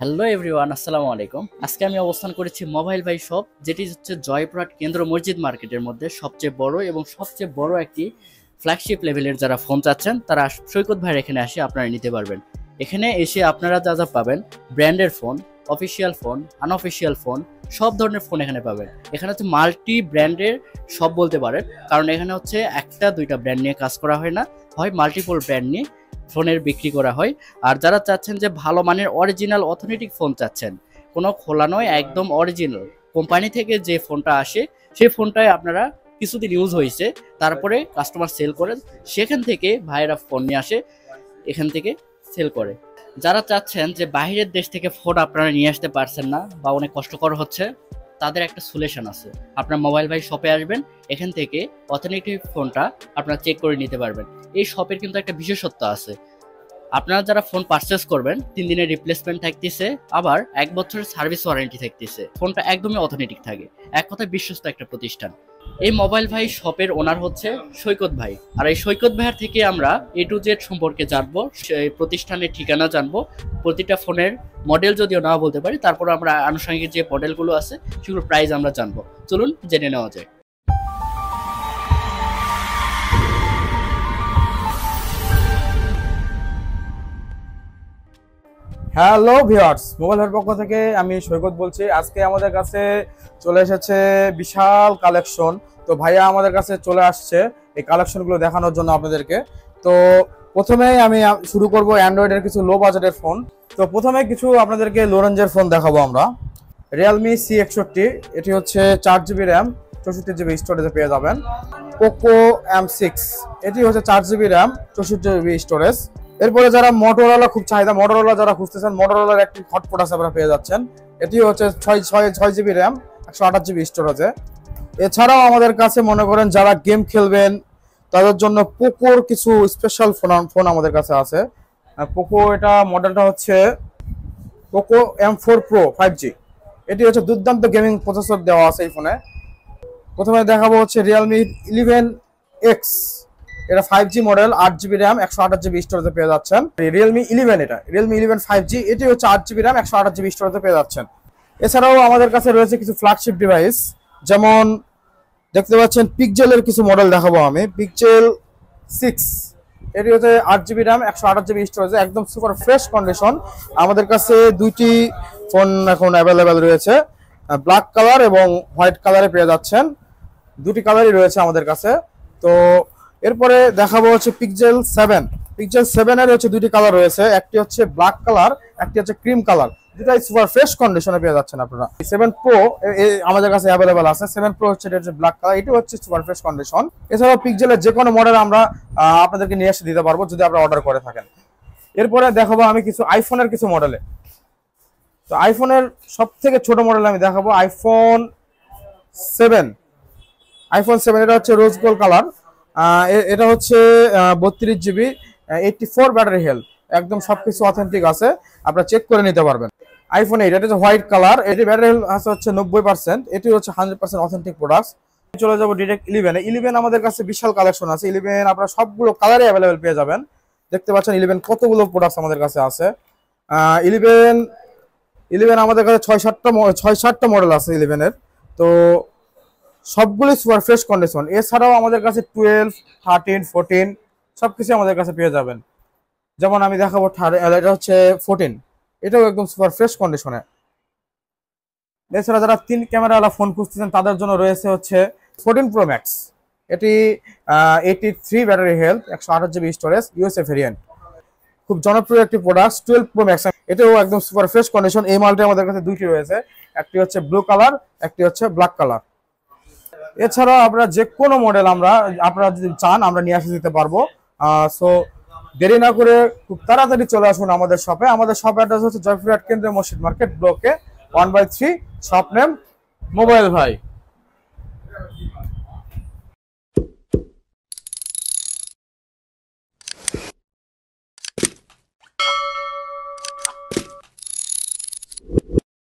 Hello everyone, আসসালামু আলাইকুম। আজকে আমি অবস্থান করেছি মোবাইল ভাই শপ, যেটি হচ্ছে জয়পুরহাট কেন্দ্র মসজিদ মার্কেটের মধ্যে সবচেয়ে বড় এবং সবচেয়ে বড় একটি ফ্ল্যাগশিপ লেভেলের যারা ফোন চাচ্ছেন তারা সৈকত ভাইয়ের এখানে আসে আপনারা নিতে পারবেন। এখানে এসে আপনারা যা যা পাবেন, ব্র্যান্ডের phone, official phone, unofficial phone, সব ধরনের ফোন এখানে পাবেন। এখানে হচ্ছে মাল্টি ব্র্যান্ডের সব বলতে পারেন, কারণ এখানে হচ্ছে একটা দুইটা ব্র্যান্ড নিয়ে কাজ করা হয় না, হয় মাল্টিপল ব্র্যান্ড নিয়ে ফোনের বিক্রি করা হয়। আর যারা চাচ্ছেন যে ভালো মানের অরিজিনাল অথেন্টিক ফোন চাচ্ছেন, কোনো খোলা নয়, একদম অরিজিনাল কোম্পানি থেকে যে ফোনটা আসে সেই ফোনটাই আপনারা কিছুদিন ইউজ হয়েছে, তারপরে কাস্টমার সেল করে, সেখান থেকে ভাইয়েরা ফোন নিয়ে আসে, এখান থেকে সেল করে। যারা চাচ্ছেন যে বাইরের দেশ থেকে ফোন আপনারা নিয়ে আসতে পারছেন না বা অনেক কষ্টকর হচ্ছে, তাদের একটা সলিউশন আছে। আপনার মোবাইল ভাই শপে আসবেন, এখান থেকে অথেন্টিক ফোনটা আপনারা চেক করে নিতে পারবেন। এই শপের কিন্তু একটা বিশেষত্ব আছে, আপনারা যারা ফোন পারচেস করবেন 3 দিনের রিপ্লেসমেন্ট থাকতেছে, আবার 1 বছরের সার্ভিস ওয়ারেন্টি থাকতেছে। ফোনটা একদমই অথেন্টিক থাকে, এক কথায় বিশ্বস্ত একটা প্রতিষ্ঠান। এই মোবাইল ভাই শপের ওনার হচ্ছে সৈকত ভাই, আর এই সৈকত ভাইয়ের থেকে আমরা এ টু জেড সম্পর্কে জানবো, সেই প্রতিষ্ঠানের ঠিকানা জানবো, প্রতিটা ফোনের মডেল যদিও না বলতে পারি, তারপর আমরা আনুষঙ্গিক যে মডেলগুলো আছে সেগুলোর প্রাইস আমরা জানবো। চলুন জেনে নেওয়া যায়। হ্যালো ভিউয়ার্স, মোবাইলের পক্ষ থেকে আমি সৈকত বলছি। আজকে আমাদের কাছে চলে এসেছে বিশাল কালেকশন। তো ভাইয়া আমাদের কাছে চলে আসছে এই কালেকশনগুলো দেখানোর জন্য আপনাদেরকে। তো প্রথমেই আমি শুরু করব অ্যান্ড্রয়েডের কিছু লো বাজেটের ফোন। তো প্রথমে কিছু আপনাদেরকে লো রেঞ্জের ফোন দেখাবো আমরা। রিয়েলমি C61, এটি হচ্ছে 4 GB র্যাম, 64 GB স্টোরেজে পেয়ে যাবেন। পোকো M6, এটি হচ্ছে 4 GB র্যাম, 64 GB স্টোরেজ। এরপরে যারা মোটরোলা খুব চাহিদা, মোটরোলা যারা খুঁজতেছেন, মোটরোলার একটি হটপট আছে আপনারা পেয়ে যাচ্ছেন। এটি হচ্ছে 6 GB র্যাম, 128 GB স্টোরেজে। এছাড়াও আমাদের কাছে মনে করেন যারা গেম খেলবেন তাদের জন্য পোকোর কিছু স্পেশাল ফোন আমাদের কাছে আছে। পোকো, এটা মডেলটা হচ্ছে পোকো M4 Pro 5G। এটি হচ্ছে দুর্দান্ত গেমিং প্রসেসর দেওয়া আছে এই ফোনে। প্রথমে দেখাবো হচ্ছে রিয়েলমি 11X, এটা 5G model, 8 GB RAM, 128 GB স্টোরেজে পেয়ে যাচ্ছেন। রিয়েলমি 11, এটা রিয়েলমি 11 5G, এটি হচ্ছে 8 GB র্যাম, 128 GB স্টোরেজে পেয়ে যাচ্ছেন। এছাড়াও আমাদের কাছে রয়েছে কিছু ফ্ল্যাগশিপ ডিভাইস, যেমন দেখতে পাচ্ছেন পিক্সেলের কিছু মডেল দেখাবো আমি। পিক্সেল 6, এটি হচ্ছে 8 GB র্যাম, 128 GB স্টোরেজে, একদম সুপার ফ্রেশ কন্ডিশন। আমাদের কাছে দুইটি ফোন এখন অ্যাভেলেবেল রয়েছে, ব্ল্যাক কালার এবং হোয়াইট কালারে পেয়ে যাচ্ছেন। দুটি কালারই রয়েছে আমাদের কাছে। তো এরপরে দেখাবো হচ্ছে পিক্সেল 7। পিক্সেল 7 এর হচ্ছে দুটি কালার রয়েছে, একটি হচ্ছে ব্ল্যাক কালার, একটি হচ্ছে ক্রিম কালার। দুটাই সুপার ফ্রেশ কন্ডিশনে পেয়ে যাচ্ছেন আপনারা। 7 Pro আমাদের কাছে অ্যাভেলেবেল আছে। 7 Pro হচ্ছে, এটা হচ্ছে ব্ল্যাক কালার, এটা হচ্ছে সুপার ফ্রেশ কন্ডিশন। এছাড়াও পিক্সেলের যে কোনো মডেল আমরা আপনাদেরকে নিয়ে এসে দিতে পারবো যদি আপনারা অর্ডার করে থাকেন। এরপরে দেখাবো আমি কিছু আইফোনের কিছু মডেলে। তো আইফোনের সব থেকে ছোট মডেল আমি দেখাবো আইফোন 7। এটা হচ্ছে রোজ গোল্ড কালার। এটা হচ্ছে 32 GB, 84 ব্যাটারি হেলথ, একদম সবকিছু অথেন্টিক আছে, আপনারা চেক করে নিতে পারবেন। আইফোন 8, এটা হচ্ছে হোয়াইট কালার, এটি ব্যাটারি হেলথ আছে হচ্ছে 90%, এটি হচ্ছে 100% অথেন্টিক প্রোডাক্টস। চলে যাবো ডিরেক্ট 11। 11 আমাদের কাছে বিশাল কালেকশন আছে। 11 আপনারা সবগুলো কালারে অ্যাভেলেবেল পেয়ে যাবেন। দেখতে পাচ্ছেন 11 কতগুলো প্রোডাক্টস আমাদের কাছে আছে। 11 আমাদের কাছে 6-7টা মডেল আছে 11-এর। তো সবগুলোই সুপার ফ্রেশ কন্ডিশন। এছাড়াও আমাদের কাছে 12, 13, 14 সবকিছু আমাদের কাছে পেয়ে যাবেন। যেমন আমি দেখাবো, এটা হচ্ছে 14, এটাও একদম সুপার ফ্রেশ কন্ডিশনে। এছাড়া যারা 3 ক্যামেরাওয়ালা ফোন খুঁজতেছেন তাদের জন্য রয়েছে হচ্ছে 14 Pro Max। এটি 83 battery health, 128 GB storage, USA variant, খুব জনপ্রিয় একটি প্রোডাক্ট। 12 Pro Max, এটাও একদম সুপার ফ্রেশ কন্ডিশন। এই মালটা আমাদের কাছে দুইটি রয়েছে, একটি হচ্ছে ব্লু কালার, একটি হচ্ছে ব্ল্যাক কালার। এছাড়াও আপনারা যে কোনো মডেল আপনারা যদি চান আমরা নিয়ে আসে দিতে পারবো। সো দেরি না করে খুব তাড়াতাড়ি চলে আসুন আমাদের শপে। আমাদের শপ অ্যাড্রেস হচ্ছে জয়পুরহাট কেন্দ্রীয় মসজিদ মার্কেট ব্লকে 1/3, শপ নেম মোবাইল ভাই।